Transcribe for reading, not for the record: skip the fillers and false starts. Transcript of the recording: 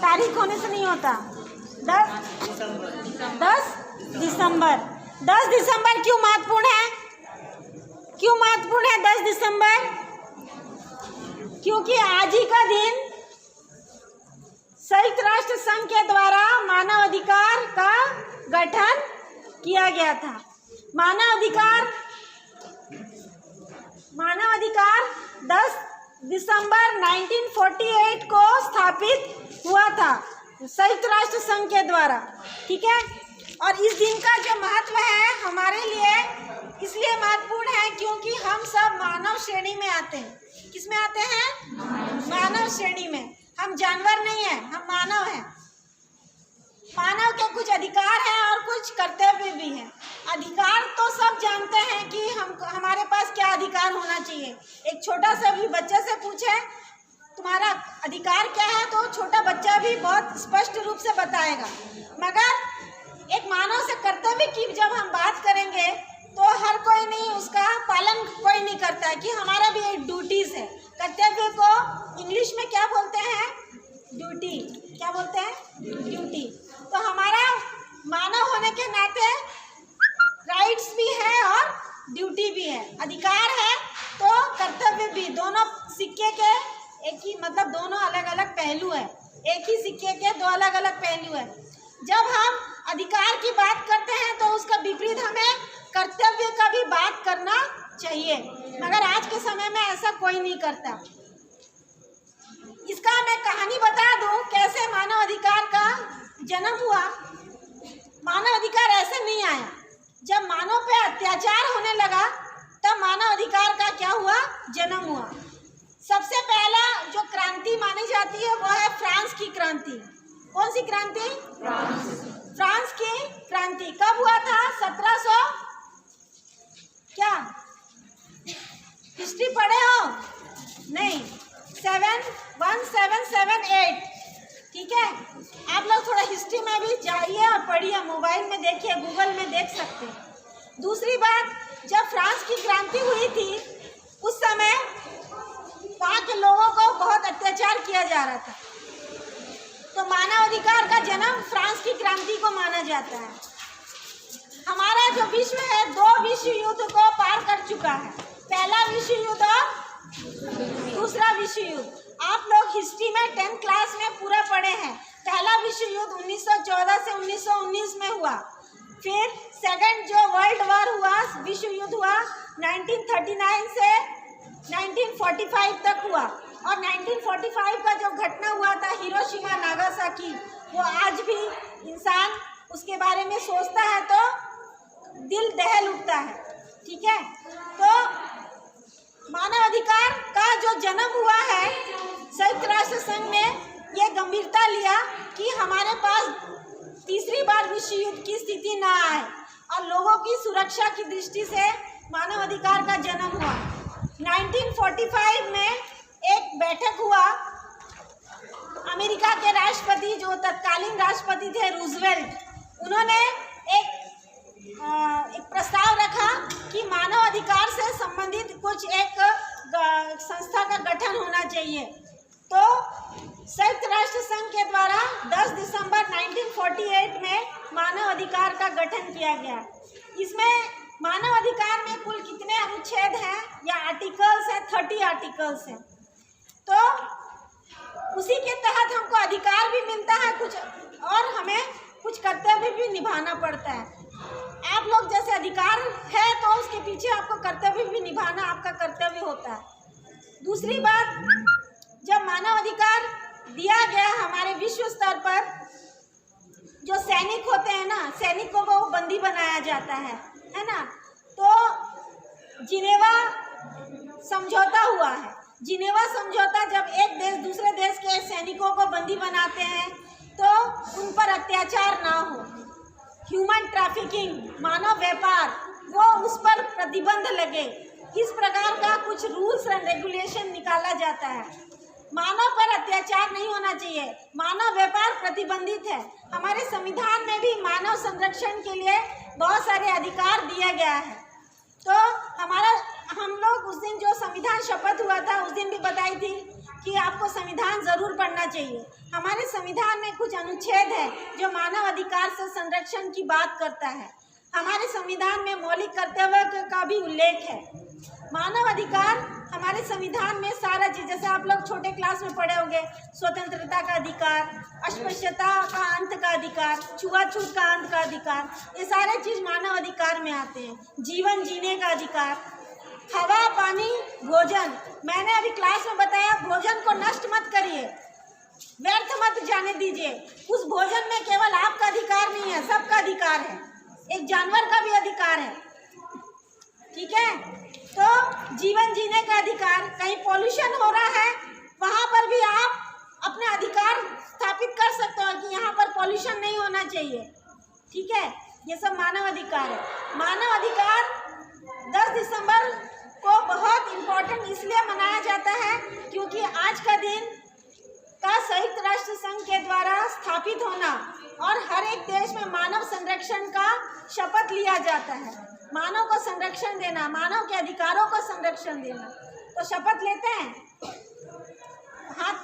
तारीख होने से नहीं होता। 10 दिसंबर क्यों महत्वपूर्ण है? क्यों महत्वपूर्ण है 10 दिसंबर? क्योंकि आज ही का दिन संयुक्त राष्ट्र संघ के द्वारा मानव अधिकार का गठन किया गया था। मानव अधिकार 10 दिसंबर 1948 को स्थापित हुआ था संयुक्त राष्ट्र संघ के द्वारा, ठीक है। और इस दिन का जो महत्व है हमारे लिए इसलिए महत्वपूर्ण है क्योंकि हम सब मानव श्रेणी में आते हैं। किस में आते हैं? मानव श्रेणी में। हम जानवर नहीं हैं, हम मानव हैं। मानव के कुछ अधिकार हैं और कुछ कर्तव्य भी हैं। अधिकार तो सब जानते हैं कि हमारे पास क्या अधिकार होना चाहिए। एक छोटा सा भी बच्चे से पूछे तुम्हारा अधिकार क्या है तो छोटा बच्चा भी बहुत स्पष्ट रूप से बताएगा। मगर एक मानव से कर्तव्य की जब हम बात करेंगे तो हर कोई नहीं, उसका पालन कोई नहीं करता है कि हमारा भी एक ड्यूटीज है। कर्तव्य को इंग्लिश में क्या बोलते हैं? ड्यूटी। क्या बोलते हैं? ड्यूटी। तो हमारा मानव होने के नाते राइट्स भी है और ड्यूटी भी है। अधिकार है तो कर्तव्य भी, दोनों सिक्के के एक ही मतलब दोनों अलग अलग पहलू है। एक ही सिक्के के दो अलग अलग पहलू है। जब हम अधिकार की बात करते हैं तो उसका विपरीत हमें कर्तव्य का भी बात करना चाहिए, मगर आज के समय में ऐसा कोई नहीं करता। इसका मैं कहानी बता दूं कैसे मानव अधिकार का जन्म हुआ। मानव अधिकार ऐसे नहीं आया। जब मानव पे अत्याचार होने लगा तब मानव अधिकार का क्या हुआ? जन्म हुआ। सबसे पहला जो क्रांति मानी जाती है वो है फ्रांस की क्रांति। कौन सी क्रांति? फ्रांस की क्रांति। कब हुआ था? 1700 क्या हिस्ट्री पढ़े हो? नहीं, 1778, ठीक है। आप लोग थोड़ा हिस्ट्री में भी जाइए और पढ़िए, मोबाइल में देखिए, गूगल में देख सकते हैं। दूसरी बात, जब फ्रांस की क्रांति हुई थी उस समय वहाँ के लोगों को बहुत अत्याचार किया जा रहा था। तो मानव अधिकार का जन्म फ्रांस की क्रांति को माना जाता है। हमारा जो विश्व है 2 विश्व युद्ध को पार कर चुका है। पहला विश्व युद्ध और दूसरा विश्व युद्ध। आप लोग हिस्ट्री में 10th क्लास में पूरा पढ़े हैं। पहला विश्व युद्ध 1914 से 1919 में हुआ। फिर सेकंड जो वर्ल्ड वॉर हुआ, विश्व युद्ध हुआ 1939 से 1945 तक हुआ। और 1945 का जो घटना हुआ था हिरोशिमा नागासाकी, वो आज भी इंसान उसके बारे में सोचता है तो दिल दहल उठता है, ठीक है। तो मानव अधिकार का जो जन्म हुआ है संयुक्त राष्ट्र संघ ने ये गंभीरता लिया कि हमारे पास तीसरी बार विश्व युद्ध की स्थिति ना आए, और लोगों की सुरक्षा की दृष्टि से मानव अधिकार का जन्म हुआ। 1945 में एक बैठक हुआ। अमेरिका के राष्ट्रपति जो तत्कालीन राष्ट्रपति थे रूजवेल्ट, उन्होंने एक प्रस्ताव रखा कि मानव अधिकार से संबंधित कुछ एक संस्था का गठन होना चाहिए। तो संयुक्त राष्ट्र संघ के द्वारा 10 दिसंबर 1948 में मानव अधिकार का गठन किया गया। इसमें मानव अधिकार में कुल कितने अनुच्छेद हैं या आर्टिकल्स हैं? 30 आर्टिकल्स हैं। तो उसी के तहत हमको अधिकार भी मिलता है कुछ, और हमें कुछ कर्तव्य भी निभाना पड़ता है। आप लोग जैसे अधिकार है तो उसके पीछे आपको कर्तव्य भी निभाना आपका कर्तव्य होता है। दूसरी बात, जब मानव अधिकार दिया गया हमारे विश्व स्तर पर, जो सैनिक होते हैं ना, सैनिकों को बंदी बनाया जाता है ना। तो जिनेवा समझौता हुआ है। जिनेवा समझौता, जब एक देश दूसरे देश के सैनिकों को बंदी बनाते हैं तो उन पर अत्याचार ना हो, ह्यूमन ट्रैफिकिंग, मानव व्यापार, वो उस पर प्रतिबंध लगे, इस प्रकार का कुछ रूल्स एंड रेगुलेशन निकाला जाता है। मानव पर अत्याचार नहीं होना चाहिए, मानव व्यापार प्रतिबंधित है। हमारे संविधान में भी मानव संरक्षण के लिए बहुत सारे अधिकार दिया गया है। तो हम लोग उस दिन जो संविधान शपथ हुआ था उस दिन भी बताई थी कि आपको संविधान ज़रूर पढ़ना चाहिए। हमारे संविधान में कुछ अनुच्छेद है जो मानव अधिकार से संरक्षण की बात करता है। हमारे संविधान में मौलिक कर्तव्य का भी उल्लेख है। मानव अधिकार हमारे संविधान में सारा चीज़, जैसे आप लोग छोटे क्लास में पढ़े होंगे, स्वतंत्रता का अधिकार, अस्पृश्यता का अंत का अधिकार, छुआछूत का अंत का अधिकार, ये सारे चीज़ मानव अधिकार में आते हैं। जीवन जीने का अधिकार, हवा, पानी, भोजन। मैंने अभी क्लास में बताया, भोजन को नष्ट मत करिए, व्यर्थ मत जाने दीजिए। उस भोजन में केवल आपका अधिकार नहीं है, सबका अधिकार है, एक जानवर का भी अधिकार है। ठीक है, तो जीवन जीने का अधिकार, कहीं पॉल्यूशन हो रहा है वहाँ पर भी आप अपने अधिकार स्थापित कर सकते हो कि यहाँ पर पॉल्यूशन नहीं होना चाहिए। ठीक है, ये सब मानव अधिकार है। मानव अधिकार 10 दिसंबर को बहुत इम्पोर्टेंट इसलिए मनाया जाता है क्योंकि आज का दिन का संयुक्त राष्ट्र संघ के द्वारा स्थापित होना और हर एक देश में मानव संरक्षण का शपथ लिया जाता है। मानव को संरक्षण देना, मानव के अधिकारों को संरक्षण देना। तो शपथ लेते हैं, हाथ